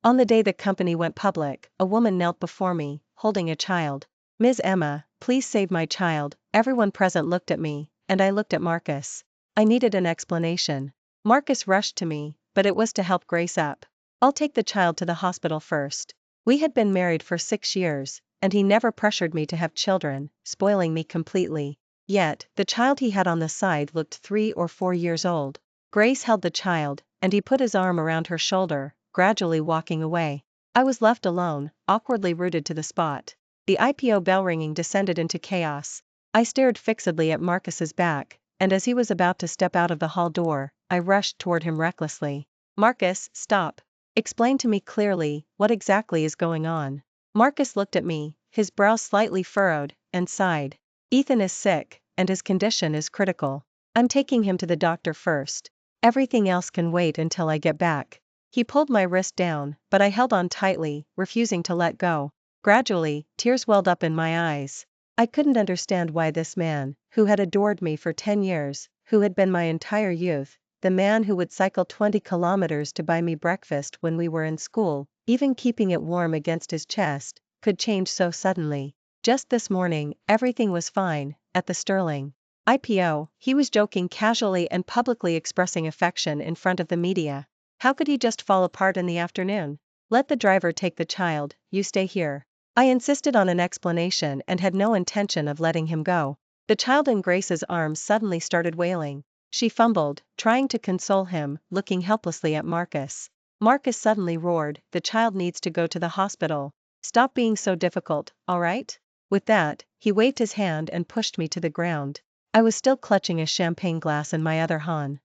On the day the company went public, a woman knelt before me, holding a child. "Ms. Emma, please save my child." Everyone present looked at me, and I looked at Marcus. I needed an explanation. Marcus rushed to me, but it was to help Grace up. "I'll take the child to the hospital first." We had been married for 6 years, and he never pressured me to have children, spoiling me completely. Yet, the child he had on the side looked 3 or 4 years old. Grace held the child, and he put his arm around her shoulder, gradually walking away. I was left alone, awkwardly rooted to the spot. The IPO bell ringing descended into chaos. I stared fixedly at Marcus's back, and as he was about to step out of the hall door, I rushed toward him recklessly. "Marcus, stop. Explain to me clearly, what exactly is going on?" Marcus looked at me, his brows slightly furrowed, and sighed. "Ethan is sick, and his condition is critical. I'm taking him to the doctor first. Everything else can wait until I get back." He pulled my wrist down, but I held on tightly, refusing to let go. Gradually, tears welled up in my eyes. I couldn't understand why this man, who had adored me for 10 years, who had been my entire youth, the man who would cycle 20 kilometers to buy me breakfast when we were in school, even keeping it warm against his chest, could change so suddenly. Just this morning, everything was fine, at the Sterling IPO, he was joking casually and publicly expressing affection in front of the media. How could he just fall apart in the afternoon? "Let the driver take the child, you stay here." I insisted on an explanation and had no intention of letting him go. The child in Grace's arms suddenly started wailing. She fumbled, trying to console him, looking helplessly at Marcus. Marcus suddenly roared, "The child needs to go to the hospital. Stop being so difficult, all right?" With that, he waved his hand and pushed me to the ground. I was still clutching a champagne glass in my other hand,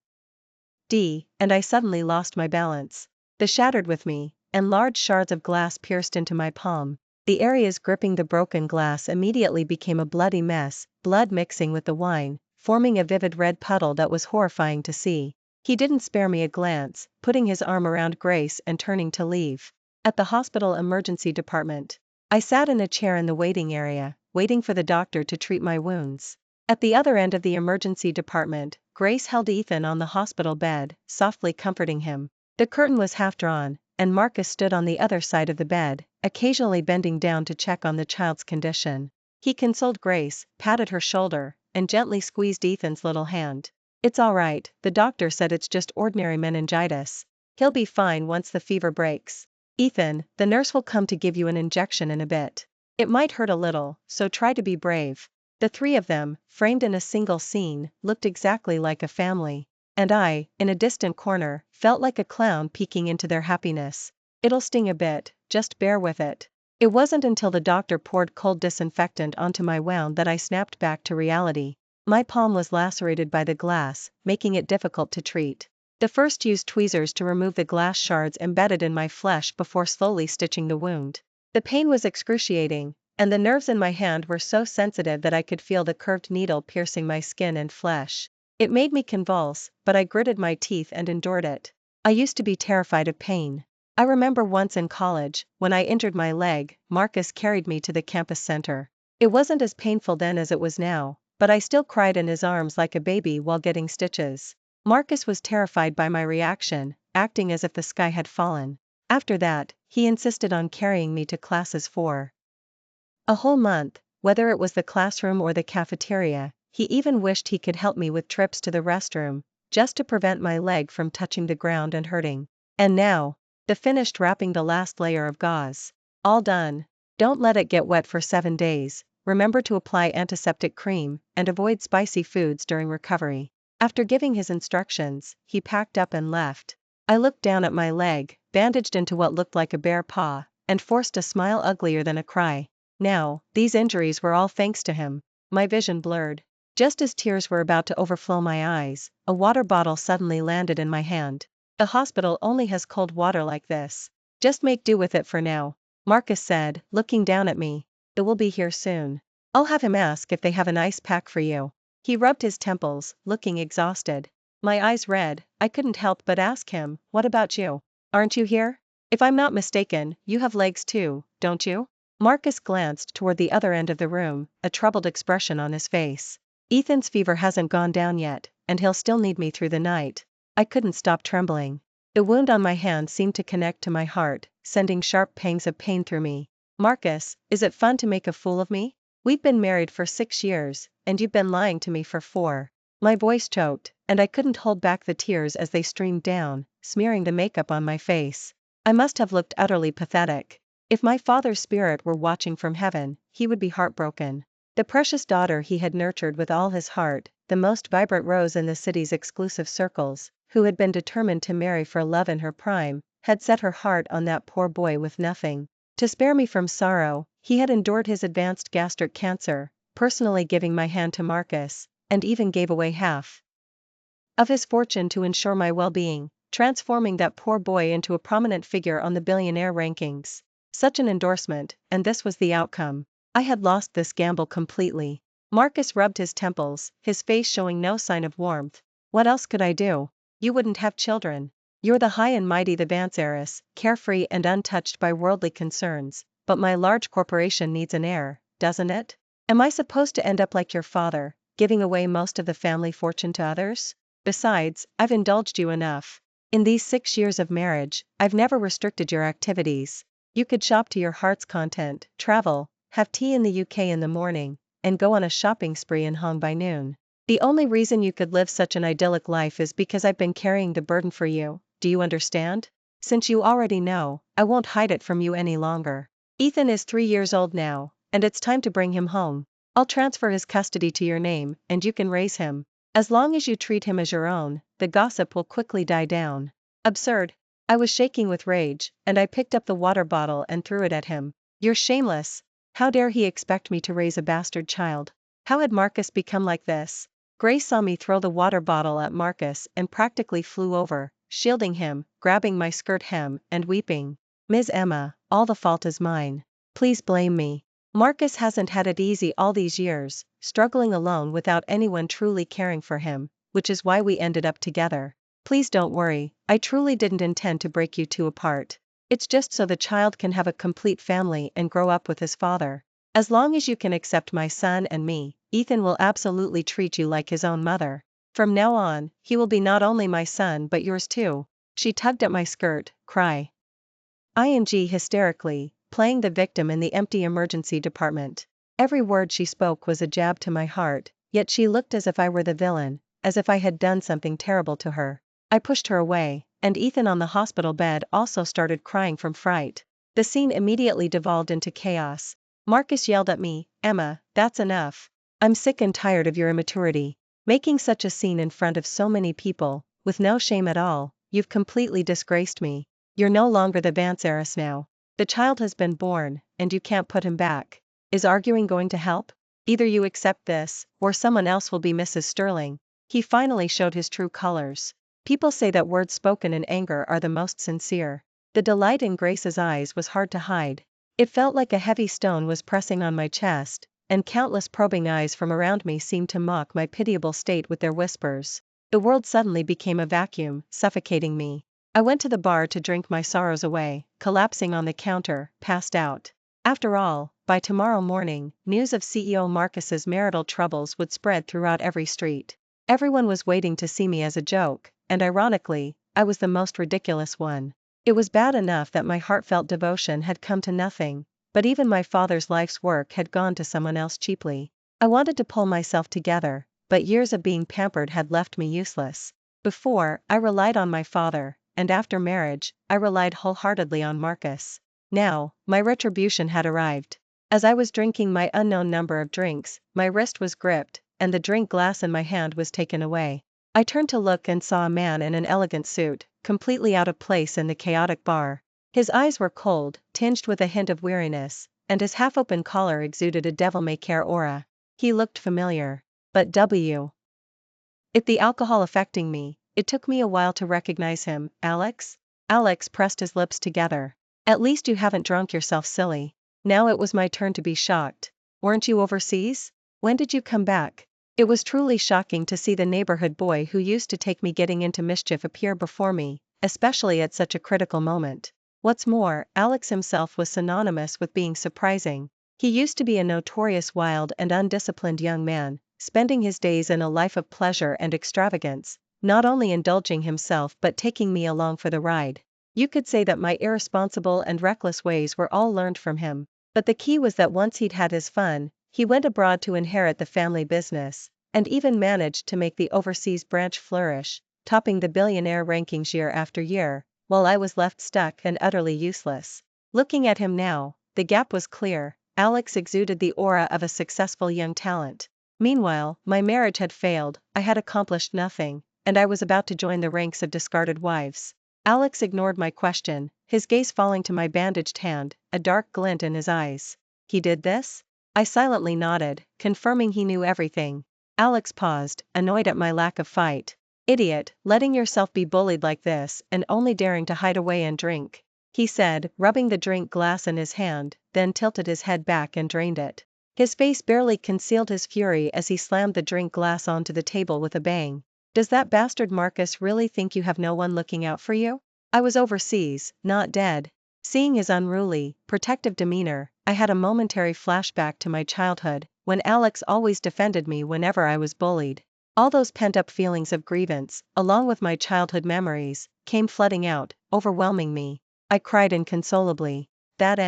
and I suddenly lost my balance. The shattered with me, and large shards of glass pierced into my palm. The areas gripping the broken glass immediately became a bloody mess, blood mixing with the wine, forming a vivid red puddle that was horrifying to see. He didn't spare me a glance, putting his arm around Grace and turning to leave. At the hospital emergency department, I sat in a chair in the waiting area, waiting for the doctor to treat my wounds. At the other end of the emergency department, Grace held Ethan on the hospital bed, softly comforting him. The curtain was half drawn, and Marcus stood on the other side of the bed, occasionally bending down to check on the child's condition. He consoled Grace, patted her shoulder, and gently squeezed Ethan's little hand. "It's all right, the doctor said it's just ordinary meningitis. He'll be fine once the fever breaks. Ethan, the nurse will come to give you an injection in a bit. It might hurt a little, so try to be brave." The 3 of them, framed in a single scene, looked exactly like a family. And I, in a distant corner, felt like a clown peeking into their happiness. "It'll sting a bit, just bear with it." It wasn't until the doctor poured cold disinfectant onto my wound that I snapped back to reality. My palm was lacerated by the glass, making it difficult to treat. The first used tweezers to remove the glass shards embedded in my flesh before slowly stitching the wound. The pain was excruciating, and the nerves in my hand were so sensitive that I could feel the curved needle piercing my skin and flesh. It made me convulse, but I gritted my teeth and endured it. I used to be terrified of pain. I remember once in college, when I injured my leg, Marcus carried me to the campus center. It wasn't as painful then as it was now, but I still cried in his arms like a baby while getting stitches. Marcus was terrified by my reaction, acting as if the sky had fallen. After that, he insisted on carrying me to classes for a whole month, whether it was the classroom or the cafeteria. He even wished he could help me with trips to the restroom, just to prevent my leg from touching the ground and hurting. And now, the finished wrapping the last layer of gauze. All done. Don't let it get wet for 7 days, remember to apply antiseptic cream, and avoid spicy foods during recovery. After giving his instructions, he packed up and left. I looked down at my leg, bandaged into what looked like a bare paw, and forced a smile uglier than a cry. Now, these injuries were all thanks to him. My vision blurred. Just as tears were about to overflow my eyes, a water bottle suddenly landed in my hand. "The hospital only has cold water like this. Just make do with it for now," Marcus said, looking down at me. "It will be here soon. I'll have him ask if they have an ice pack for you." He rubbed his temples, looking exhausted. My eyes red, I couldn't help but ask him, "What about you? Aren't you here? If I'm not mistaken, you have legs too, don't you?" Marcus glanced toward the other end of the room, a troubled expression on his face. "Ethan's fever hasn't gone down yet, and he'll still need me through the night." I couldn't stop trembling. The wound on my hand seemed to connect to my heart, sending sharp pangs of pain through me. Marcus, is it fun to make a fool of me? We've been married for 6 years, and you've been lying to me for 4. My voice choked, and I couldn't hold back the tears as they streamed down, smearing the makeup on my face. I must have looked utterly pathetic. If my father's spirit were watching from heaven, he would be heartbroken. The precious daughter he had nurtured with all his heart, the most vibrant rose in the city's exclusive circles, who had been determined to marry for love in her prime, had set her heart on that poor boy with nothing. To spare me from sorrow, he had endured his advanced gastric cancer, personally giving my hand to Marcus, and even gave away half of his fortune to ensure my well-being, transforming that poor boy into a prominent figure on the billionaire rankings. Such an endorsement, and this was the outcome. I had lost this gamble completely. Marcus rubbed his temples, his face showing no sign of warmth. What else could I do? You wouldn't have children. You're the high and mighty, the Vance heiress, carefree and untouched by worldly concerns, but my large corporation needs an heir, doesn't it? Am I supposed to end up like your father, giving away most of the family fortune to others? Besides, I've indulged you enough. In these 6 years of marriage, I've never restricted your activities. You could shop to your heart's content, travel, have tea in the UK in the morning, and go on a shopping spree in Hong by noon. The only reason you could live such an idyllic life is because I've been carrying the burden for you, do you understand? Since you already know, I won't hide it from you any longer. Ethan is 3 years old now, and it's time to bring him home. I'll transfer his custody to your name, and you can raise him. As long as you treat him as your own, the gossip will quickly die down. Absurd. I was shaking with rage, and I picked up the water bottle and threw it at him. You're shameless. How dare he expect me to raise a bastard child? How had Marcus become like this? Grace saw me throw the water bottle at Marcus and practically flew over, shielding him, grabbing my skirt hem, and weeping. Ms. Emma, all the fault is mine. Please blame me. Marcus hasn't had it easy all these years, struggling alone without anyone truly caring for him, which is why we ended up together. Please don't worry, I truly didn't intend to break you two apart. It's just so the child can have a complete family and grow up with his father. As long as you can accept my son and me, Ethan will absolutely treat you like his own mother. From now on, he will be not only my son but yours too. She tugged at my skirt, ing hysterically, playing the victim in the empty emergency department. Every word she spoke was a jab to my heart, yet she looked as if I were the villain, as if I had done something terrible to her. I pushed her away, and Ethan on the hospital bed also started crying from fright. The scene immediately devolved into chaos. Marcus yelled at me, Emma, that's enough. I'm sick and tired of your immaturity. Making such a scene in front of so many people, with no shame at all, you've completely disgraced me. You're no longer the Vance heiress now. The child has been born, and you can't put him back. Is arguing going to help? Either you accept this, or someone else will be Mrs. Sterling. He finally showed his true colors. People say that words spoken in anger are the most sincere. The delight in Grace's eyes was hard to hide. It felt like a heavy stone was pressing on my chest, and countless probing eyes from around me seemed to mock my pitiable state with their whispers. The world suddenly became a vacuum, suffocating me. I went to the bar to drink my sorrows away, collapsing on the counter, passed out. After all, by tomorrow morning, news of CEO Marcus's marital troubles would spread throughout every street. Everyone was waiting to see me as a joke, and ironically, I was the most ridiculous one. It was bad enough that my heartfelt devotion had come to nothing, but even my father's life's work had gone to someone else cheaply. I wanted to pull myself together, but years of being pampered had left me useless. Before, I relied on my father, and after marriage, I relied wholeheartedly on Marcus. Now, my retribution had arrived. As I was drinking my unknown number of drinks, my wrist was gripped, and the drink glass in my hand was taken away. I turned to look and saw a man in an elegant suit, completely out of place in the chaotic bar. His eyes were cold, tinged with a hint of weariness, and his half-open collar exuded a devil-may-care aura. He looked familiar. But the alcohol affecting me, it took me a while to recognize him. Alex? Alex pressed his lips together. At least you haven't drunk yourself silly. Now it was my turn to be shocked. Weren't you overseas? When did you come back? It was truly shocking to see the neighborhood boy who used to take me getting into mischief appear before me, especially at such a critical moment. What's more, Alex himself was synonymous with being surprising. He used to be a notorious wild and undisciplined young man, spending his days in a life of pleasure and extravagance, not only indulging himself but taking me along for the ride. You could say that my irresponsible and reckless ways were all learned from him. But the key was that once he'd had his fun, he went abroad to inherit the family business, and even managed to make the overseas branch flourish, topping the billionaire rankings year after year, while I was left stuck and utterly useless. Looking at him now, the gap was clear. Alex exuded the aura of a successful young talent. Meanwhile, my marriage had failed, I had accomplished nothing, and I was about to join the ranks of discarded wives. Alex ignored my question, his gaze falling to my bandaged hand, a dark glint in his eyes. He did this? I silently nodded, confirming he knew everything. Alex paused, annoyed at my lack of fight. Idiot, letting yourself be bullied like this and only daring to hide away and drink, he said, rubbing the drink glass in his hand, then tilted his head back and drained it. His face barely concealed his fury as he slammed the drink glass onto the table with a bang. Does that bastard Marcus really think you have no one looking out for you? I was overseas, not dead. Seeing his unruly, protective demeanor, I had a momentary flashback to my childhood, when Alex always defended me whenever I was bullied. All those pent-up feelings of grievance, along with my childhood memories, came flooding out, overwhelming me. I cried inconsolably. That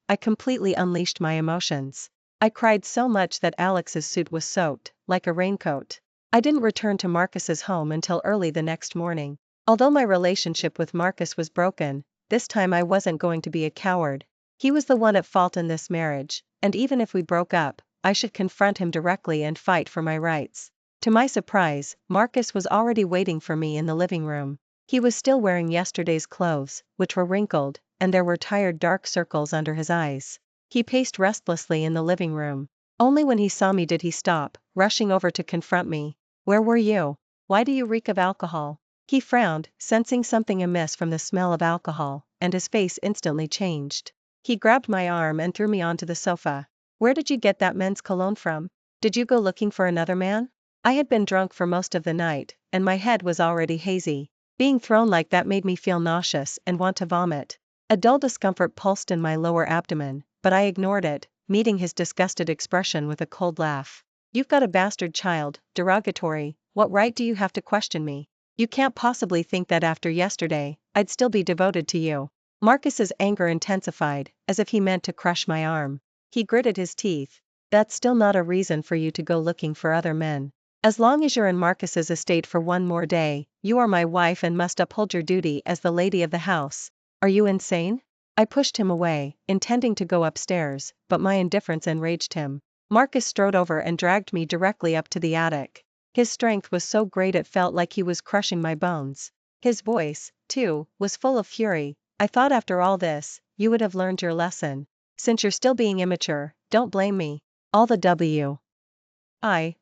I completely unleashed my emotions. I cried so much that Alex's suit was soaked, like a raincoat. I didn't return to Marcus's home until early the next morning. Although my relationship with Marcus was broken, this time I wasn't going to be a coward. He was the one at fault in this marriage, and even if we broke up, I should confront him directly and fight for my rights. To my surprise, Marcus was already waiting for me in the living room. He was still wearing yesterday's clothes, which were wrinkled, and there were tired dark circles under his eyes. He paced restlessly in the living room. Only when he saw me did he stop, rushing over to confront me. Where were you? Why do you reek of alcohol? He frowned, sensing something amiss from the smell of alcohol, and his face instantly changed. He grabbed my arm and threw me onto the sofa. Where did you get that men's cologne from? Did you go looking for another man? I had been drunk for most of the night, and my head was already hazy. Being thrown like that made me feel nauseous and want to vomit. A dull discomfort pulsed in my lower abdomen, but I ignored it, meeting his disgusted expression with a cold laugh. You've got a bastard child, derogatory, what right do you have to question me? You can't possibly think that after yesterday, I'd still be devoted to you. Marcus's anger intensified, as if he meant to crush my arm. He gritted his teeth. That's still not a reason for you to go looking for other men. As long as you're in Marcus's estate for one more day, you are my wife and must uphold your duty as the lady of the house. Are you insane? I pushed him away, intending to go upstairs, but my indifference enraged him. Marcus strode over and dragged me directly up to the attic. His strength was so great it felt like he was crushing my bones. His voice, too, was full of fury. I thought after all this, you would have learned your lesson. Since you're still being immature, don't blame me. All the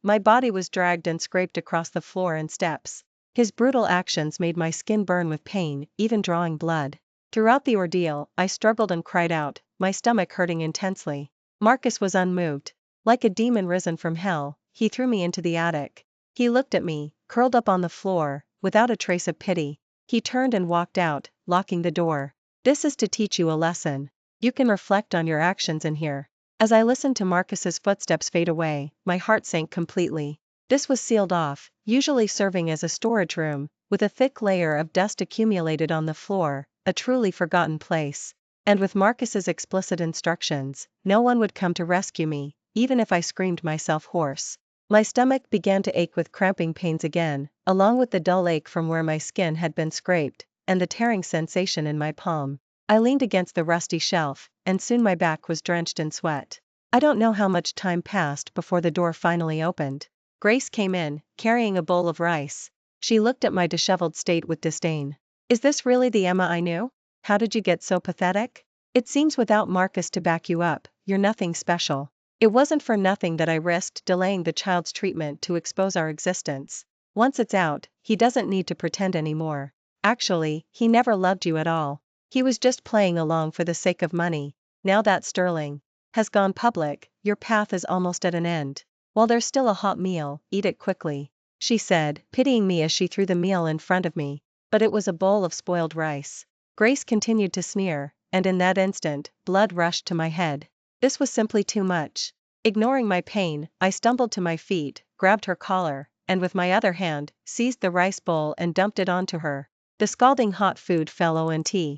my body was dragged and scraped across the floor and steps. His brutal actions made my skin burn with pain, even drawing blood. Throughout the ordeal, I struggled and cried out, my stomach hurting intensely. Marcus was unmoved. Like a demon risen from hell, he threw me into the attic. He looked at me, curled up on the floor, without a trace of pity. He turned and walked out, locking the door. This is to teach you a lesson. You can reflect on your actions in here. As I listened to Marcus's footsteps fade away, my heart sank completely. This was sealed off, usually serving as a storage room, with a thick layer of dust accumulated on the floor, a truly forgotten place. And with Marcus's explicit instructions, no one would come to rescue me, even if I screamed myself hoarse. My stomach began to ache with cramping pains again, along with the dull ache from where my skin had been scraped, and the tearing sensation in my palm. I leaned against the rusty shelf, and soon my back was drenched in sweat. I don't know how much time passed before the door finally opened. Grace came in, carrying a bowl of rice. She looked at my disheveled state with disdain. Is this really the Emma I knew? How did you get so pathetic? It seems without Marcus to back you up, you're nothing special. It wasn't for nothing that I risked delaying the child's treatment to expose our existence. Once it's out, he doesn't need to pretend anymore. Actually, he never loved you at all. He was just playing along for the sake of money. Now that Sterling has gone public, your path is almost at an end. While there's still a hot meal, eat it quickly, she said, pitying me as she threw the meal in front of me. But it was a bowl of spoiled rice. Grace continued to sneer, and in that instant, blood rushed to my head. This was simply too much. Ignoring my pain, I stumbled to my feet, grabbed her collar, and with my other hand, seized the rice bowl and dumped it onto her. The scalding hot food fell onto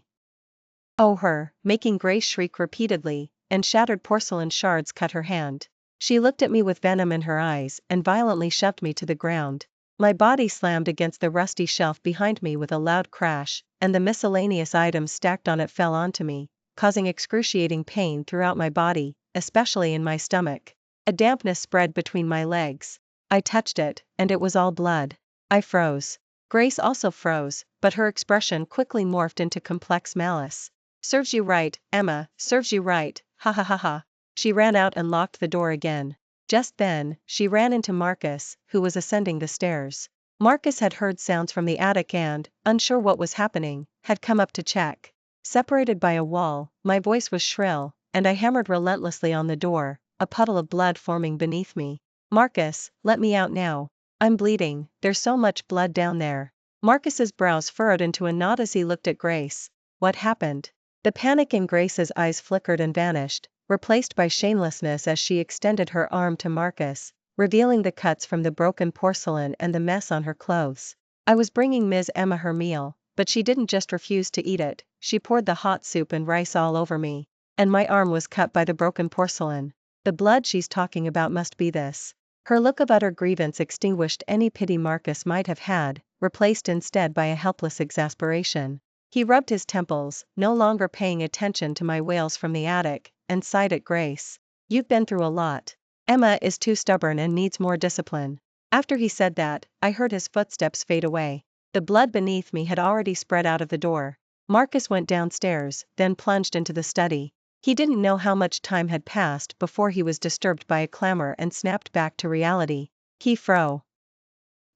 her, making Grace shriek repeatedly, and shattered porcelain shards cut her hand. She looked at me with venom in her eyes and violently shoved me to the ground. My body slammed against the rusty shelf behind me with a loud crash, and the miscellaneous items stacked on it fell onto me, causing excruciating pain throughout my body, especially in my stomach. A dampness spread between my legs. I touched it, and it was all blood. I froze. Grace also froze, but her expression quickly morphed into complex malice. "Serves you right, Emma, serves you right, ha ha ha ha." She ran out and locked the door again. Just then, she ran into Marcus, who was ascending the stairs. Marcus had heard sounds from the attic and, unsure what was happening, had come up to check. Separated by a wall, my voice was shrill, and I hammered relentlessly on the door, a puddle of blood forming beneath me. "Marcus, let me out now. I'm bleeding, there's so much blood down there." Marcus's brows furrowed into a knot as he looked at Grace. What happened? The panic in Grace's eyes flickered and vanished, replaced by shamelessness as she extended her arm to Marcus, revealing the cuts from the broken porcelain and the mess on her clothes. I was bringing Ms. Emma her meal, but she didn't just refuse to eat it, she poured the hot soup and rice all over me. And my arm was cut by the broken porcelain. The blood she's talking about must be this. Her look of utter grievance extinguished any pity Marcus might have had, replaced instead by a helpless exasperation. He rubbed his temples, no longer paying attention to my wails from the attic, and sighed at Grace. "You've been through a lot. Emma is too stubborn and needs more discipline." After he said that, I heard his footsteps fade away. The blood beneath me had already spread out of the door. Marcus went downstairs, then plunged into the study. He didn't know how much time had passed before he was disturbed by a clamor and snapped back to reality. "Key fro."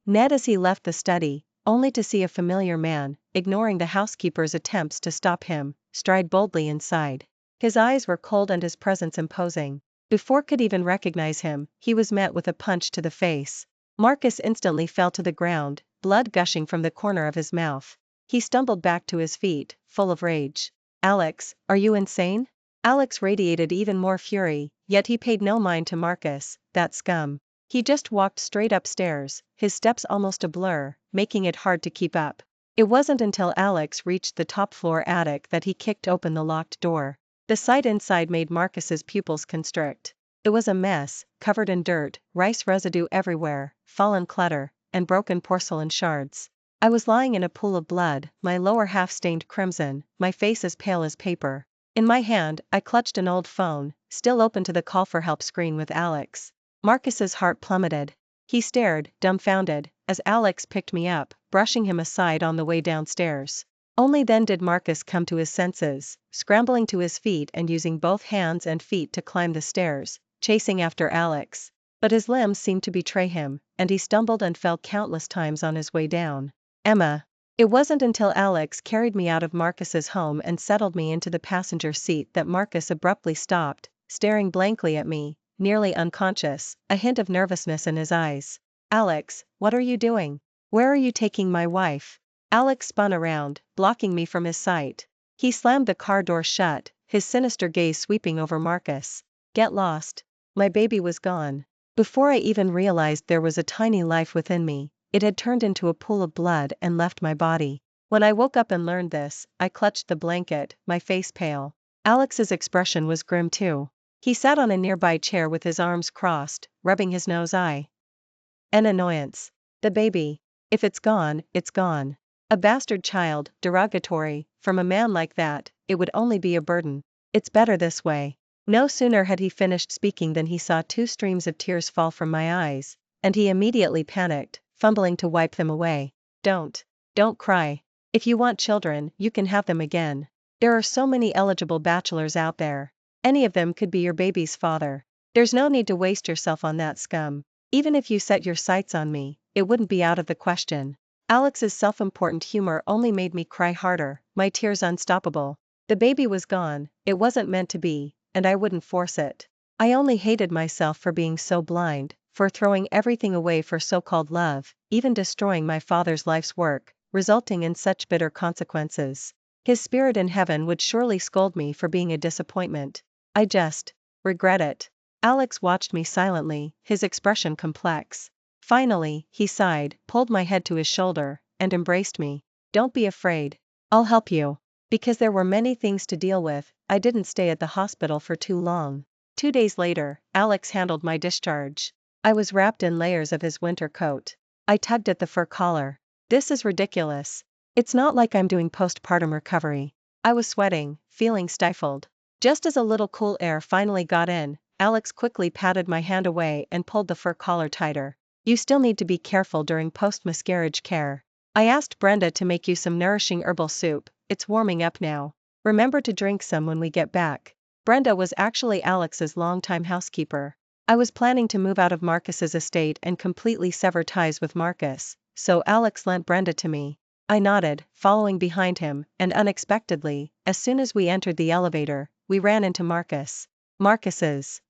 Ned as he left the study, only to see a familiar man, ignoring the housekeeper's attempts to stop him, stride boldly inside. His eyes were cold and his presence imposing. Before could even recognize him, he was met with a punch to the face. Marcus instantly fell to the ground, blood gushing from the corner of his mouth. He stumbled back to his feet, full of rage. "Alex, are you insane?" Alex radiated even more fury, yet he paid no mind to Marcus, that scum. He just walked straight upstairs, his steps almost a blur, making it hard to keep up. It wasn't until Alex reached the top-floor attic that he kicked open the locked door. The sight inside made Marcus's pupils constrict. It was a mess, covered in dirt, rice residue everywhere, fallen clutter, and broken porcelain shards. I was lying in a pool of blood, my lower half stained crimson, my face as pale as paper. In my hand, I clutched an old phone, still open to the call for help screen with Alex. Marcus's heart plummeted. He stared, dumbfounded, as Alex picked me up, brushing him aside on the way downstairs. Only then did Marcus come to his senses, scrambling to his feet and using both hands and feet to climb the stairs, chasing after Alex. But his limbs seemed to betray him, and he stumbled and fell countless times on his way down. "Emma." It wasn't until Alex carried me out of Marcus's home and settled me into the passenger seat that Marcus abruptly stopped, staring blankly at me, nearly unconscious, a hint of nervousness in his eyes. "Alex, what are you doing? Where are you taking my wife?" Alex spun around, blocking me from his sight. He slammed the car door shut, his sinister gaze sweeping over Marcus. "Get lost." My baby was gone. Before I even realized there was a tiny life within me, it had turned into a pool of blood and left my body. When I woke up and learned this, I clutched the blanket, my face pale. Alex's expression was grim too. He sat on a nearby chair with his arms crossed, rubbing his nose. An annoyance. The baby. If it's gone, it's gone. A bastard child, derogatory, from a man like that, it would only be a burden. It's better this way. No sooner had he finished speaking than he saw 2 streams of tears fall from my eyes, and he immediately panicked, fumbling to wipe them away. Don't cry. If you want children, you can have them again. There are so many eligible bachelors out there. Any of them could be your baby's father. There's no need to waste yourself on that scum. Even if you set your sights on me, it wouldn't be out of the question." Alex's self-important humor only made me cry harder, my tears unstoppable. The baby was gone, it wasn't meant to be, and I wouldn't force it. I only hated myself for being so blind, for throwing everything away for so-called love, even destroying my father's life's work, resulting in such bitter consequences. His spirit in heaven would surely scold me for being a disappointment. I just regret it. Alex watched me silently, his expression complex. Finally, he sighed, pulled my head to his shoulder, and embraced me. Don't be afraid. I'll help you. Because there were many things to deal with, I didn't stay at the hospital for too long. 2 days later, Alex handled my discharge. I was wrapped in layers of his winter coat. I tugged at the fur collar. This is ridiculous. It's not like I'm doing postpartum recovery. I was sweating, feeling stifled. Just as a little cool air finally got in, Alex quickly patted my hand away and pulled the fur collar tighter. You still need to be careful during post-miscarriage care. I asked Brenda to make you some nourishing herbal soup. It's warming up now. Remember to drink some when we get back. Brenda was actually Alex's longtime housekeeper. I was planning to move out of Marcus's estate and completely sever ties with Marcus, so Alex lent Brenda to me. I nodded, following behind him, and unexpectedly, as soon as we entered the elevator, we ran into Marcus. Marcus's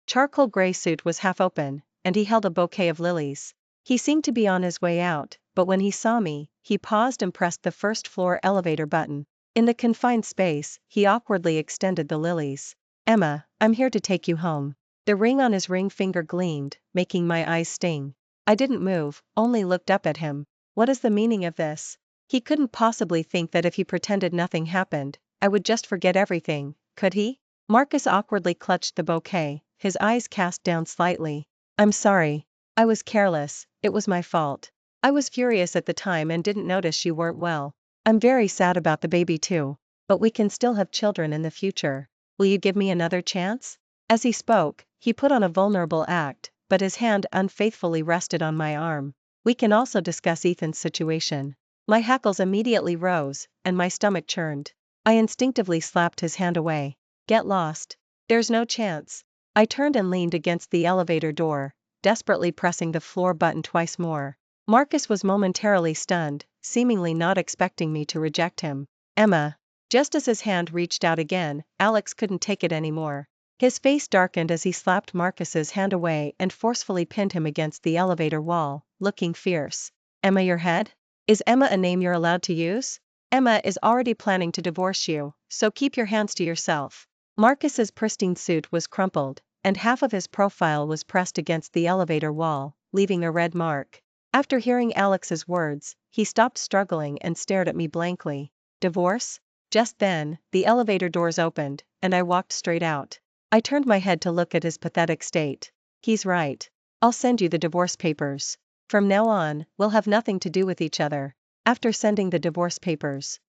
charcoal gray suit was half open, and he held a bouquet of lilies. He seemed to be on his way out, but when he saw me, he paused and pressed the first floor elevator button. In the confined space, he awkwardly extended the lilies. Emma, I'm here to take you home. The ring on his ring finger gleamed, making my eyes sting. I didn't move, only looked up at him. What is the meaning of this? He couldn't possibly think that if he pretended nothing happened, I would just forget everything, could he? Marcus awkwardly clutched the bouquet, his eyes cast down slightly. I'm sorry. I was careless, it was my fault. I was furious at the time and didn't notice you weren't well. I'm very sad about the baby too. But we can still have children in the future. Will you give me another chance? As he spoke, he put on a vulnerable act, but his hand unfaithfully rested on my arm. We can also discuss Ethan's situation. My hackles immediately rose, and my stomach churned. I instinctively slapped his hand away. Get lost. There's no chance. I turned and leaned against the elevator door, desperately pressing the floor button twice more. Marcus was momentarily stunned, seemingly not expecting me to reject him. Emma. Just as his hand reached out again, Alex couldn't take it anymore. His face darkened as he slapped Marcus's hand away and forcefully pinned him against the elevator wall, looking fierce. Emma your head? Is Emma a name you're allowed to use? Emma is already planning to divorce you, so keep your hands to yourself. Marcus's pristine suit was crumpled, and half of his profile was pressed against the elevator wall, leaving a red mark. After hearing Alex's words, he stopped struggling and stared at me blankly. Divorce? Just then, the elevator doors opened, and I walked straight out. I turned my head to look at his pathetic state. He's right. I'll send you the divorce papers. From now on, we'll have nothing to do with each other. After sending the divorce papers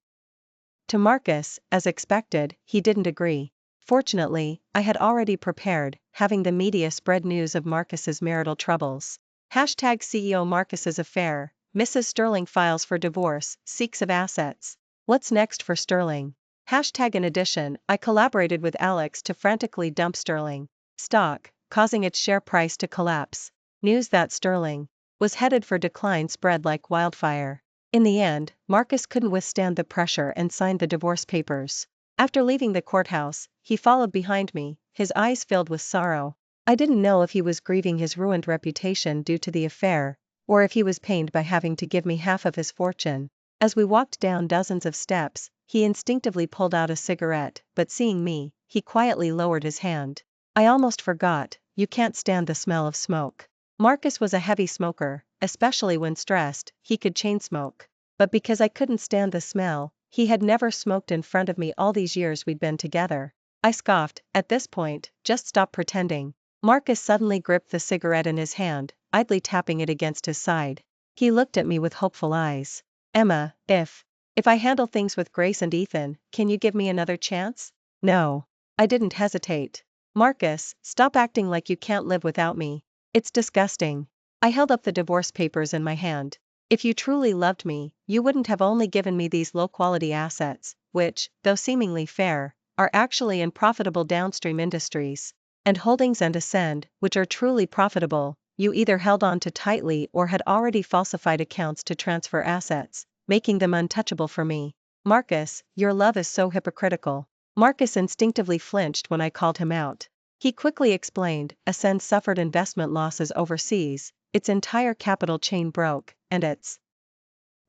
to Marcus, as expected, he didn't agree. Fortunately, I had already prepared, having the media spread news of Marcus's marital troubles. #CEO Marcus's affair, Mrs. Sterling files for divorce, seeks of assets. What's next for Sterling? In addition, I collaborated with Alex to frantically dump Sterling stock, causing its share price to collapse. News that Sterling was headed for decline spread like wildfire. In the end, Marcus couldn't withstand the pressure and signed the divorce papers. After leaving the courthouse, he followed behind me, his eyes filled with sorrow. I didn't know if he was grieving his ruined reputation due to the affair, or if he was pained by having to give me half of his fortune. As we walked down dozens of steps, he instinctively pulled out a cigarette, but seeing me, he quietly lowered his hand. I almost forgot, you can't stand the smell of smoke. Marcus was a heavy smoker, especially when stressed, he could chain smoke. But because I couldn't stand the smell, he had never smoked in front of me all these years we'd been together. I scoffed, at this point, just stop pretending. Marcus suddenly gripped the cigarette in his hand, idly tapping it against his side. He looked at me with hopeful eyes. Emma, if I handle things with Grace and Ethan, can you give me another chance? No. I didn't hesitate. Marcus, stop acting like you can't live without me. It's disgusting. I held up the divorce papers in my hand. If you truly loved me, you wouldn't have only given me these low-quality assets, which, though seemingly fair, are actually in profitable downstream industries. And Holdings and Ascend, which are truly profitable, you either held on to tightly or had already falsified accounts to transfer assets, making them untouchable for me. Marcus, your love is so hypocritical. Marcus instinctively flinched when I called him out. He quickly explained, Ascend suffered investment losses overseas, its entire capital chain broke, and it's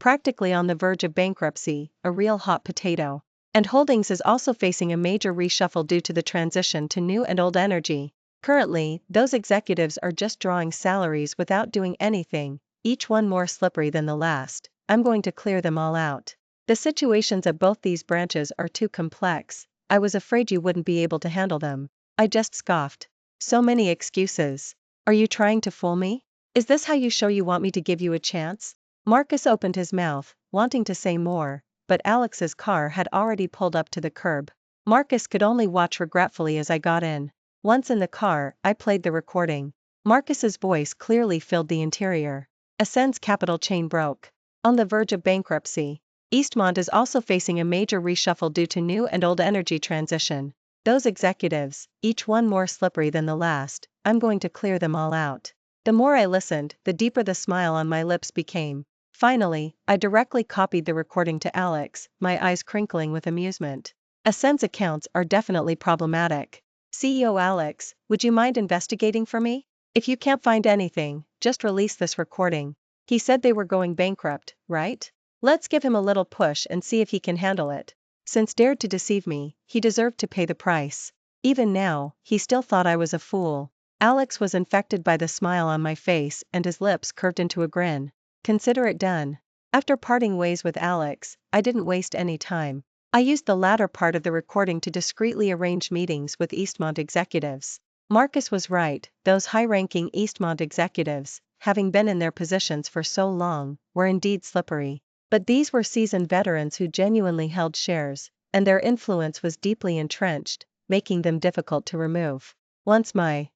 practically on the verge of bankruptcy, a real hot potato. And Holdings is also facing a major reshuffle due to the transition to new and old energy. Currently, those executives are just drawing salaries without doing anything, each one more slippery than the last. I'm going to clear them all out. The situations at both these branches are too complex. I was afraid you wouldn't be able to handle them. I just scoffed. So many excuses. Are you trying to fool me? Is this how you show you want me to give you a chance? Marcus opened his mouth, wanting to say more, but Alex's car had already pulled up to the curb. Marcus could only watch regretfully as I got in. Once in the car, I played the recording. Marcus's voice clearly filled the interior. Ascend's capital chain broke. On the verge of bankruptcy. Eastmont is also facing a major reshuffle due to new and old energy transition. Those executives, each one more slippery than the last, I'm going to clear them all out. The more I listened, the deeper the smile on my lips became. Finally, I directly copied the recording to Alex, my eyes crinkling with amusement. Ascend's accounts are definitely problematic. CEO Alex, would you mind investigating for me? If you can't find anything, just release this recording. He said they were going bankrupt, right? Let's give him a little push and see if he can handle it. Since dared to deceive me, he deserved to pay the price. Even now, he still thought I was a fool. Alex was infected by the smile on my face and his lips curved into a grin. Consider it done. After parting ways with Alex, I didn't waste any time. I used the latter part of the recording to discreetly arrange meetings with Eastmont executives. Marcus was right, those high-ranking Eastmont executives, having been in their positions for so long, were indeed slippery. But these were seasoned veterans who genuinely held shares, and their influence was deeply entrenched, making them difficult to remove. Once my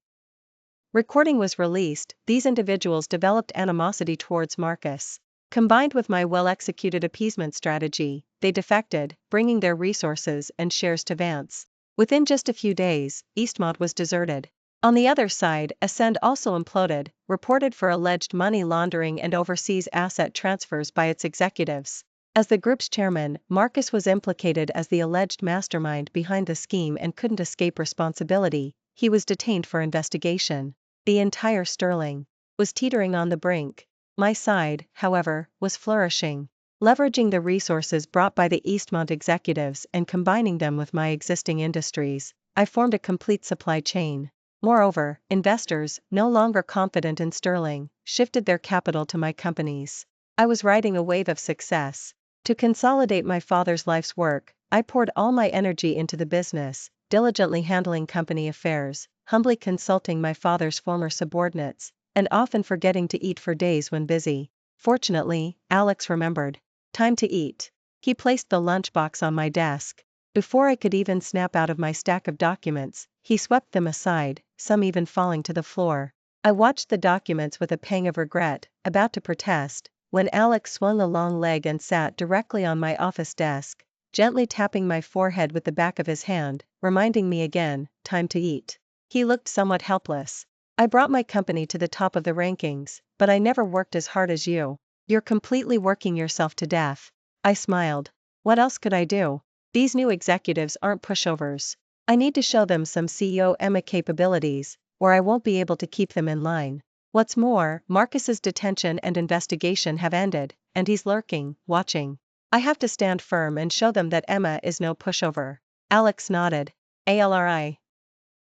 recording was released, these individuals developed animosity towards Marcus. Combined with my well-executed appeasement strategy, they defected, bringing their resources and shares to Vance. Within just a few days, Eastmont was deserted. On the other side, Ascend also imploded, reported for alleged money laundering and overseas asset transfers by its executives. As the group's chairman, Marcus was implicated as the alleged mastermind behind the scheme and couldn't escape responsibility. He was detained for investigation. The entire Sterling was teetering on the brink. My side, however, was flourishing. Leveraging the resources brought by the Eastmont executives and combining them with my existing industries, I formed a complete supply chain. Moreover, investors, no longer confident in Sterling, shifted their capital to my companies. I was riding a wave of success. To consolidate my father's life's work, I poured all my energy into the business, diligently handling company affairs, humbly consulting my father's former subordinates, and often forgetting to eat for days when busy. Fortunately, Alex remembered. Time to eat. He placed the lunchbox on my desk. Before I could even snap out of my stack of documents, he swept them aside, some even falling to the floor. I watched the documents with a pang of regret, about to protest, when Alex swung a long leg and sat directly on my office desk, gently tapping my forehead with the back of his hand, reminding me again, time to eat. He looked somewhat helpless. I brought my company to the top of the rankings, but I never worked as hard as you. You're completely working yourself to death. I smiled. What else could I do? These new executives aren't pushovers. I need to show them some CEO Emma capabilities, or I won't be able to keep them in line. What's more, Marcus's detention and investigation have ended, and he's lurking, watching. I have to stand firm and show them that Emma is no pushover. Alex nodded. ALRI.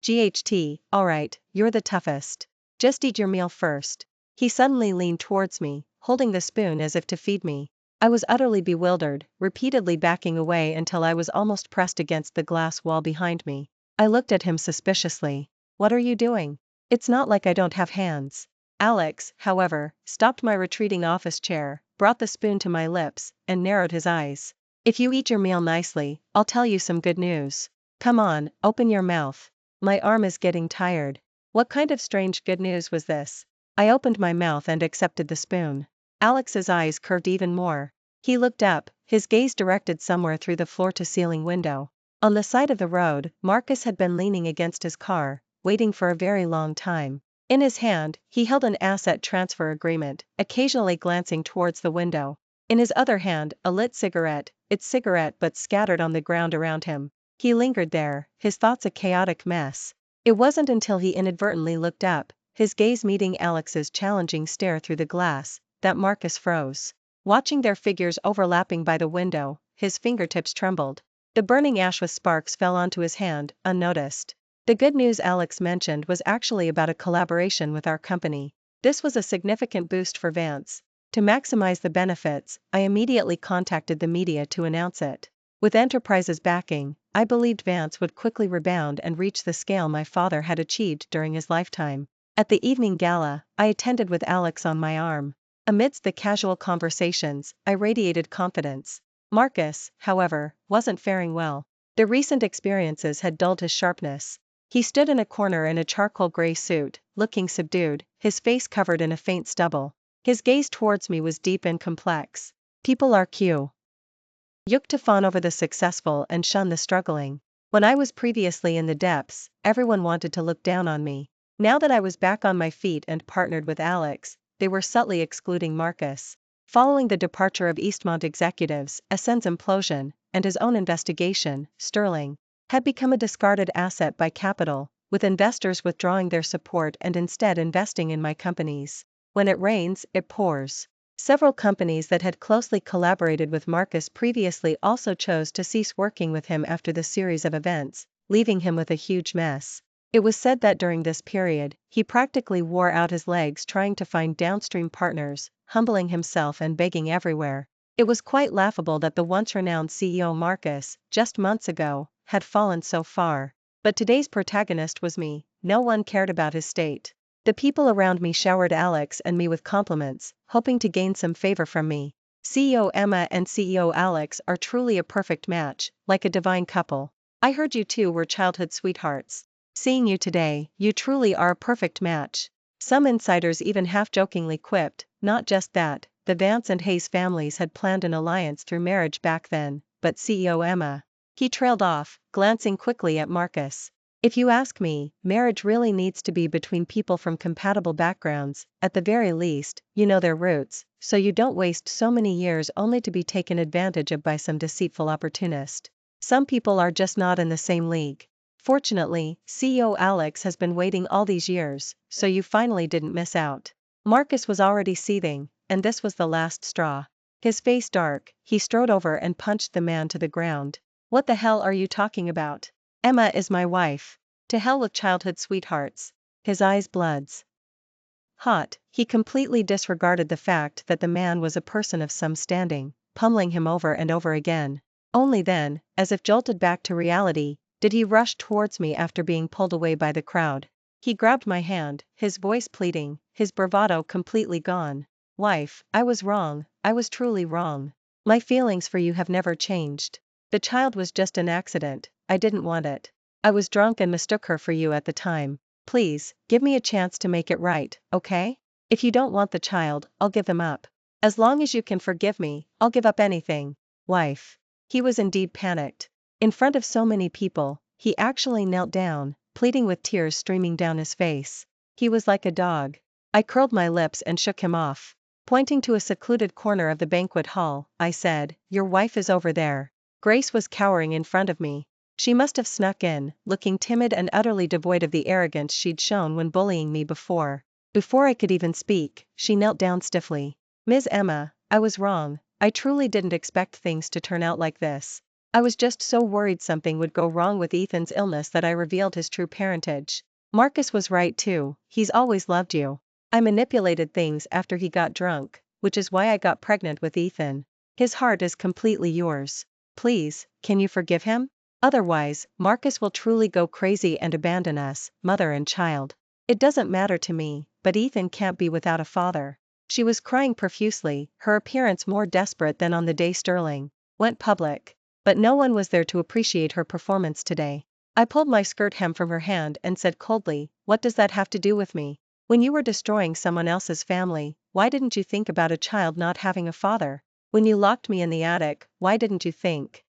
GHT, alright, you're the toughest. Just eat your meal first. He suddenly leaned towards me, holding the spoon as if to feed me. I was utterly bewildered, repeatedly backing away until I was almost pressed against the glass wall behind me. I looked at him suspiciously. What are you doing? It's not like I don't have hands. Alex, however, stopped my retreating office chair, brought the spoon to my lips, and narrowed his eyes. If you eat your meal nicely, I'll tell you some good news. Come on, open your mouth. My arm is getting tired. What kind of strange good news was this? I opened my mouth and accepted the spoon. Alex's eyes curved even more. He looked up, his gaze directed somewhere through the floor-to-ceiling window. On the side of the road, Marcus had been leaning against his car, waiting for a very long time. In his hand, he held an asset transfer agreement, occasionally glancing towards the window. In his other hand, a lit cigarette, its cigarette butt scattered on the ground around him. He lingered there, his thoughts a chaotic mess. It wasn't until he inadvertently looked up, his gaze meeting Alex's challenging stare through the glass, that Marcus froze. Watching their figures overlapping by the window, his fingertips trembled. The burning ash with sparks fell onto his hand, unnoticed. The good news Alex mentioned was actually about a collaboration with our company. This was a significant boost for Vance. To maximize the benefits, I immediately contacted the media to announce it. With Enterprise's backing, I believed Vance would quickly rebound and reach the scale my father had achieved during his lifetime. At the evening gala, I attended with Alex on my arm. Amidst the casual conversations, I radiated confidence. Marcus, however, wasn't faring well. The recent experiences had dulled his sharpness. He stood in a corner in a charcoal gray suit, looking subdued, his face covered in a faint stubble. His gaze towards me was deep and complex. People are quick to fawn over the successful and shun the struggling. When I was previously in the depths, everyone wanted to look down on me. Now that I was back on my feet and partnered with Alex, they were subtly excluding Marcus. Following the departure of Eastmont executives, Ascend's implosion, and his own investigation, Sterling had become a discarded asset by capital, with investors withdrawing their support and instead investing in my companies. When it rains, it pours. Several companies that had closely collaborated with Marcus previously also chose to cease working with him after the series of events, leaving him with a huge mess. It was said that during this period, he practically wore out his legs trying to find downstream partners, humbling himself and begging everywhere. It was quite laughable that the once renowned CEO Marcus, just months ago, had fallen so far. But today's protagonist was me. No one cared about his state. The people around me showered Alex and me with compliments, hoping to gain some favor from me. CEO Emma and CEO Alex are truly a perfect match, like a divine couple. I heard you two were childhood sweethearts. Seeing you today, you truly are a perfect match. Some insiders even half-jokingly quipped, not just that, the Vance and Hayes families had planned an alliance through marriage back then, but CEO Emma. He trailed off, glancing quickly at Marcus. If you ask me, marriage really needs to be between people from compatible backgrounds, at the very least, you know their roots, so you don't waste so many years only to be taken advantage of by some deceitful opportunist. Some people are just not in the same league. Fortunately, CEO Alex has been waiting all these years, so you finally didn't miss out. Marcus was already seething, and this was the last straw. His face dark, he strode over and punched the man to the ground. What the hell are you talking about? Emma is my wife. To hell with childhood sweethearts. His eyes bloods hot, he completely disregarded the fact that the man was a person of some standing, pummeling him over and over again. Only then, as if jolted back to reality, did he rush towards me after being pulled away by the crowd. He grabbed my hand, his voice pleading, his bravado completely gone. Wife, I was wrong, I was truly wrong. My feelings for you have never changed. The child was just an accident, I didn't want it. I was drunk and mistook her for you at the time. Please, give me a chance to make it right, okay? If you don't want the child, I'll give them up. As long as you can forgive me, I'll give up anything. Wife. He was indeed panicked. In front of so many people, he actually knelt down, pleading with tears streaming down his face. He was like a dog. I curled my lips and shook him off. Pointing to a secluded corner of the banquet hall, I said, your wife is over there. Grace was cowering in front of me. She must have snuck in, looking timid and utterly devoid of the arrogance she'd shown when bullying me before. Before I could even speak, she knelt down stiffly. Ms. Emma, I was wrong. I truly didn't expect things to turn out like this. I was just so worried something would go wrong with Ethan's illness that I revealed his true parentage. Marcus was right too, he's always loved you. I manipulated things after he got drunk, which is why I got pregnant with Ethan. His heart is completely yours. Please, can you forgive him? Otherwise, Marcus will truly go crazy and abandon us, mother and child. It doesn't matter to me, but Ethan can't be without a father. She was crying profusely, her appearance more desperate than on the day Sterling went public. But no one was there to appreciate her performance today. I pulled my skirt hem from her hand and said coldly, what does that have to do with me? When you were destroying someone else's family, why didn't you think about a child not having a father? When you locked me in the attic, why didn't you think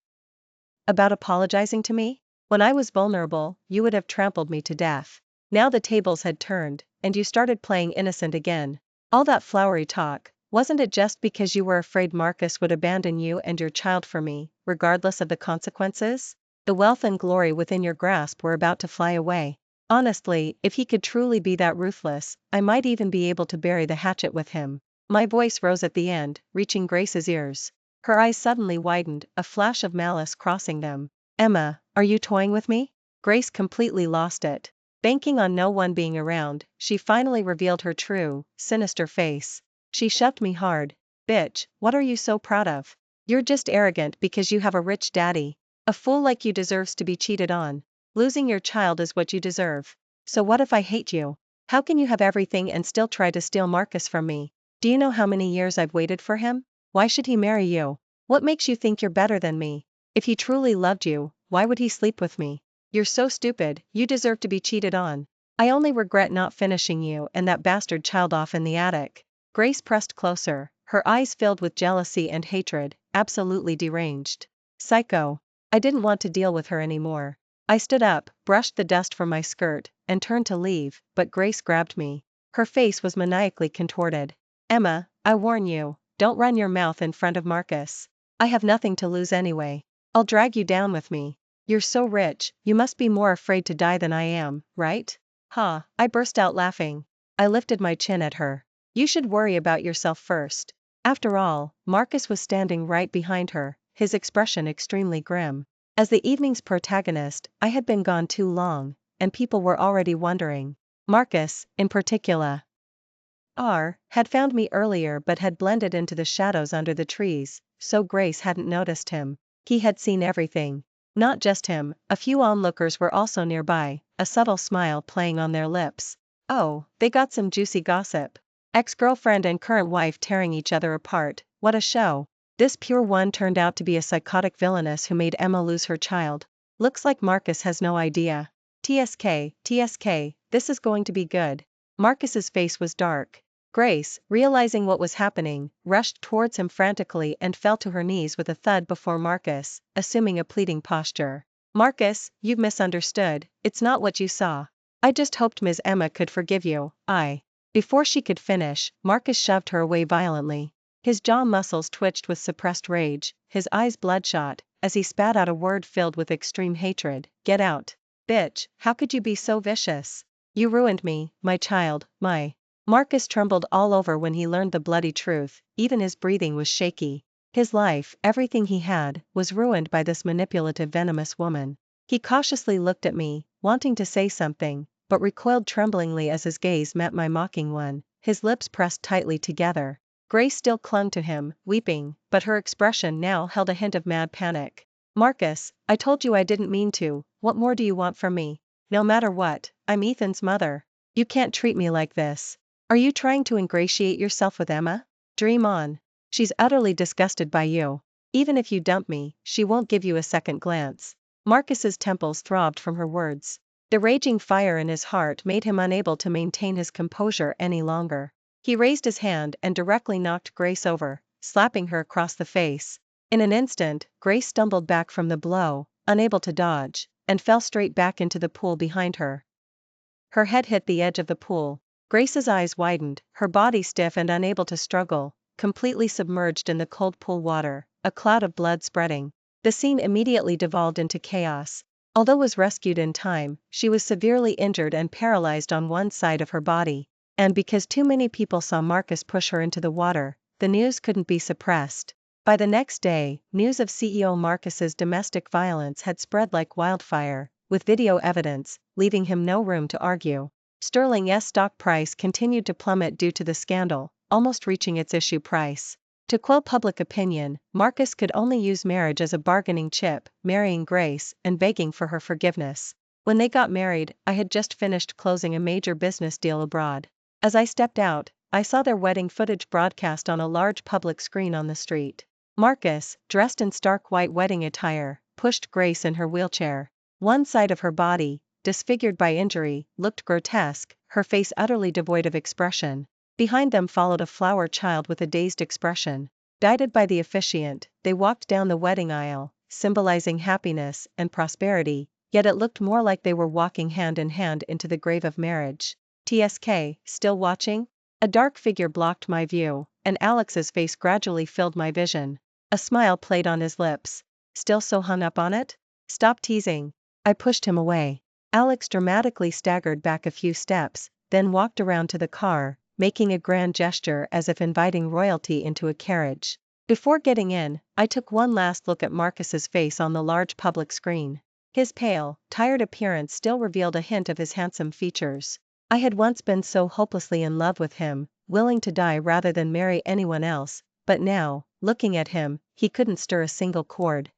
about apologizing to me? When I was vulnerable, you would have trampled me to death. Now the tables had turned, and you started playing innocent again. All that flowery talk, wasn't it just because you were afraid Marcus would abandon you and your child for me, regardless of the consequences? The wealth and glory within your grasp were about to fly away. Honestly, if he could truly be that ruthless, I might even be able to bury the hatchet with him. My voice rose at the end, reaching Grace's ears. Her eyes suddenly widened, a flash of malice crossing them. Emma, are you toying with me? Grace completely lost it. Banking on no one being around, she finally revealed her true, sinister face. She shoved me hard. Bitch, what are you so proud of? You're just arrogant because you have a rich daddy. A fool like you deserves to be cheated on. Losing your child is what you deserve. So what if I hate you? How can you have everything and still try to steal Marcus from me? Do you know how many years I've waited for him? Why should he marry you? What makes you think you're better than me? If he truly loved you, why would he sleep with me? You're so stupid, you deserve to be cheated on. I only regret not finishing you and that bastard child off in the attic. Grace pressed closer, her eyes filled with jealousy and hatred, absolutely deranged. Psycho. I didn't want to deal with her anymore. I stood up, brushed the dust from my skirt, and turned to leave, but Grace grabbed me. Her face was maniacally contorted. Emma, I warn you, don't run your mouth in front of Marcus. I have nothing to lose anyway. I'll drag you down with me. You're so rich, you must be more afraid to die than I am, right? Ha, I burst out laughing. I lifted my chin at her. You should worry about yourself first. After all, Marcus was standing right behind her, his expression extremely grim. As the evening's protagonist, I had been gone too long, and people were already wondering. Marcus, in particular, had found me earlier but had blended into the shadows under the trees, so Grace hadn't noticed him. He had seen everything. Not just him, a few onlookers were also nearby, a subtle smile playing on their lips. Oh, they got some juicy gossip. Ex-girlfriend and current wife tearing each other apart, what a show. This pure one turned out to be a psychotic villainess who made Emma lose her child. Looks like Marcus has no idea. TSK, this is going to be good. Marcus's face was dark. Grace, realizing what was happening, rushed towards him frantically and fell to her knees with a thud before Marcus, assuming a pleading posture. Marcus, you've misunderstood, it's not what you saw. I just hoped Ms. Emma could forgive you, Before she could finish, Marcus shoved her away violently. His jaw muscles twitched with suppressed rage, his eyes bloodshot, as he spat out a word filled with extreme hatred. Get out. Bitch, how could you be so vicious? You ruined me, my child, my. Marcus trembled all over when he learned the bloody truth, even his breathing was shaky. His life, everything he had, was ruined by this manipulative venomous woman. He cautiously looked at me, wanting to say something, but recoiled tremblingly as his gaze met my mocking one, his lips pressed tightly together. Grace still clung to him, weeping, but her expression now held a hint of mad panic. Marcus, I told you I didn't mean to, what more do you want from me? No matter what, I'm Ethan's mother. You can't treat me like this. Are you trying to ingratiate yourself with Emma? Dream on. She's utterly disgusted by you. Even if you dump me, she won't give you a second glance. Marcus's temples throbbed from her words. The raging fire in his heart made him unable to maintain his composure any longer. He raised his hand and directly knocked Grace over, slapping her across the face. In an instant, Grace stumbled back from the blow, unable to dodge, and fell straight back into the pool behind her. Her head hit the edge of the pool. Grace's eyes widened, her body stiff and unable to struggle, completely submerged in the cold pool water, a cloud of blood spreading. The scene immediately devolved into chaos. Although was rescued in time, she was severely injured and paralyzed on one side of her body. And because too many people saw Marcus push her into the water, the news couldn't be suppressed. By the next day, news of CEO Marcus's domestic violence had spread like wildfire, with video evidence, leaving him no room to argue. Sterling's stock price continued to plummet due to the scandal, almost reaching its issue price. To quell public opinion, Marcus could only use marriage as a bargaining chip, marrying Grace and begging for her forgiveness. When they got married, I had just finished closing a major business deal abroad. As I stepped out, I saw their wedding footage broadcast on a large public screen on the street. Marcus, dressed in stark white wedding attire, pushed Grace in her wheelchair. One side of her body, disfigured by injury, looked grotesque, her face utterly devoid of expression. Behind them followed a flower child with a dazed expression. Guided by the officiant, they walked down the wedding aisle, symbolizing happiness and prosperity, yet it looked more like they were walking hand in hand into the grave of marriage. TSK, still watching? A dark figure blocked my view, and Alex's face gradually filled my vision. A smile played on his lips. Still so hung up on it? Stop teasing. I pushed him away. Alex dramatically staggered back a few steps, then walked around to the car, making a grand gesture as if inviting royalty into a carriage. Before getting in, I took one last look at Marcus's face on the large public screen. His pale, tired appearance still revealed a hint of his handsome features. I had once been so hopelessly in love with him, willing to die rather than marry anyone else, but now, looking at him, he couldn't stir a single chord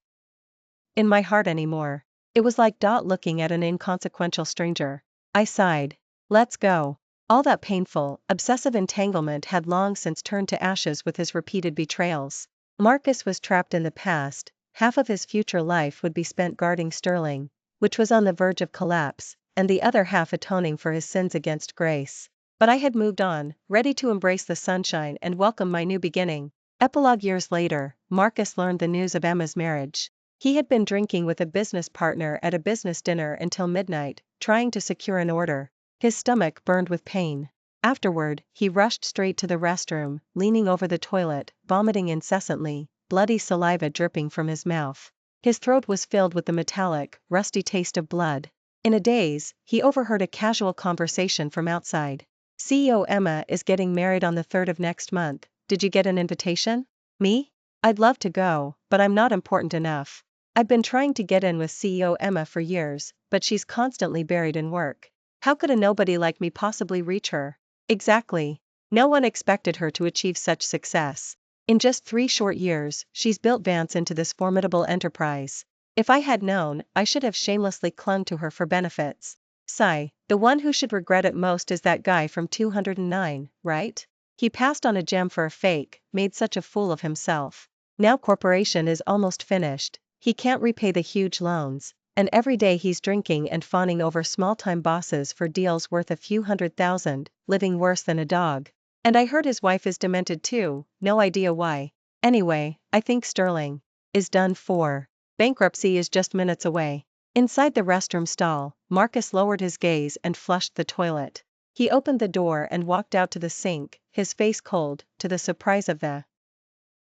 in my heart anymore. It was like looking at an inconsequential stranger. I sighed. Let's go. All that painful, obsessive entanglement had long since turned to ashes with his repeated betrayals. Marcus was trapped in the past, half of his future life would be spent guarding Sterling, which was on the verge of collapse, and the other half atoning for his sins against Grace. But I had moved on, ready to embrace the sunshine and welcome my new beginning. Epilogue. Years later, Marcus learned the news of Emma's marriage. He had been drinking with a business partner at a business dinner until midnight, trying to secure an order. His stomach burned with pain. Afterward, he rushed straight to the restroom, leaning over the toilet, vomiting incessantly, bloody saliva dripping from his mouth. His throat was filled with the metallic, rusty taste of blood. In a daze, he overheard a casual conversation from outside. CEO Emma is getting married on the 3rd of next month. Did you get an invitation? Me? I'd love to go, but I'm not important enough. I've been trying to get in with CEO Emma for years, but she's constantly buried in work. How could a nobody like me possibly reach her? Exactly. No one expected her to achieve such success. In just 3 short years, she's built Vance into this formidable enterprise. If I had known, I should have shamelessly clung to her for benefits. Sigh, the one who should regret it most is that guy from 209, right? He passed on a gem for a fake, made such a fool of himself. Now corporation is almost finished. He can't repay the huge loans, and every day he's drinking and fawning over small-time bosses for deals worth a few $100,000, living worse than a dog. And I heard his wife is demented too, no idea why. Anyway, I think Sterling is done for. Bankruptcy is just minutes away. Inside the restroom stall, Marcus lowered his gaze and flushed the toilet. He opened the door and walked out to the sink, his face cold, to the surprise of the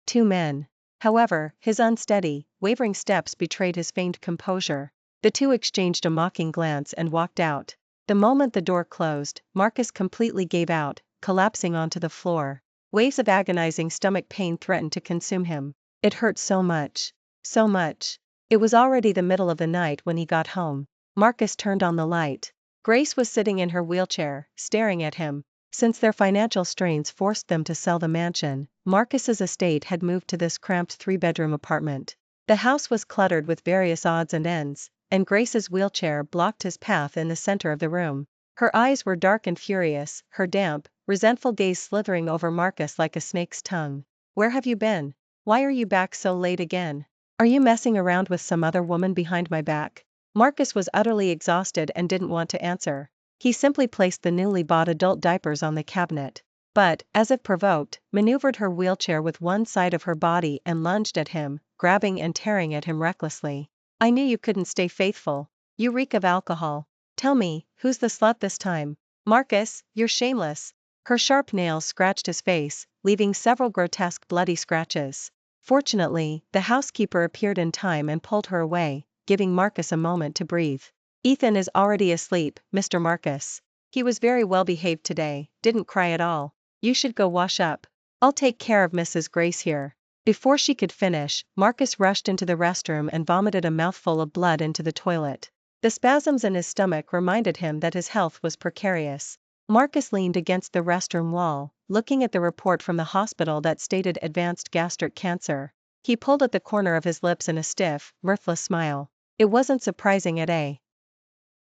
2 men. However, his unsteady, wavering steps betrayed his feigned composure. The 2 exchanged a mocking glance and walked out. The moment the door closed, Marcus completely gave out, collapsing onto the floor. Waves of agonizing stomach pain threatened to consume him. It hurt so much. So much. It was already the middle of the night when he got home. Marcus turned on the light. Grace was sitting in her wheelchair, staring at him. Since their financial strains forced them to sell the mansion, Marcus's estate had moved to this cramped 3-bedroom apartment. The house was cluttered with various odds and ends, and Grace's wheelchair blocked his path in the center of the room. Her eyes were dark and furious, her damp, resentful gaze slithering over Marcus like a snake's tongue. Where have you been? Why are you back so late again? Are you messing around with some other woman behind my back? Marcus was utterly exhausted and didn't want to answer. He simply placed the newly bought adult diapers on the cabinet. But, as if provoked, maneuvered her wheelchair with one side of her body and lunged at him, grabbing and tearing at him recklessly. I knew you couldn't stay faithful. You reek of alcohol. Tell me, who's the slut this time? Marcus, you're shameless. Her sharp nails scratched his face, leaving several grotesque bloody scratches. Fortunately, the housekeeper appeared in time and pulled her away, giving Marcus a moment to breathe. Ethan is already asleep, Mr. Marcus. He was very well behaved today, didn't cry at all. You should go wash up. I'll take care of Mrs. Grace here. Before she could finish, Marcus rushed into the restroom and vomited a mouthful of blood into the toilet. The spasms in his stomach reminded him that his health was precarious. Marcus leaned against the restroom wall, looking at the report from the hospital that stated advanced gastric cancer. He pulled at the corner of his lips in a stiff, mirthless smile. It wasn't surprising at all.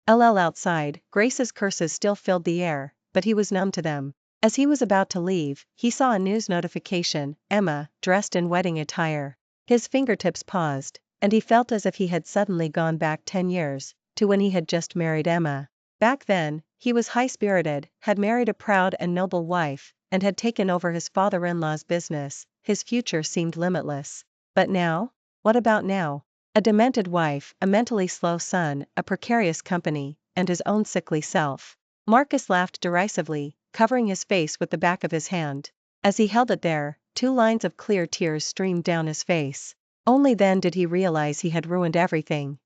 Outside, Grace's curses still filled the air, but he was numb to them. As he was about to leave, he saw a news notification, Emma, dressed in wedding attire. His fingertips paused, and he felt as if he had suddenly gone back 10 years, to when he had just married Emma. Back then, he was high-spirited, had married a proud and noble wife, and had taken over his father-in-law's business. His future seemed limitless. But now? What about now? A demented wife, a mentally slow son, a precarious company, and his own sickly self. Marcus laughed derisively, covering his face with the back of his hand. As he held it there, 2 lines of clear tears streamed down his face. Only then did he realize he had ruined everything.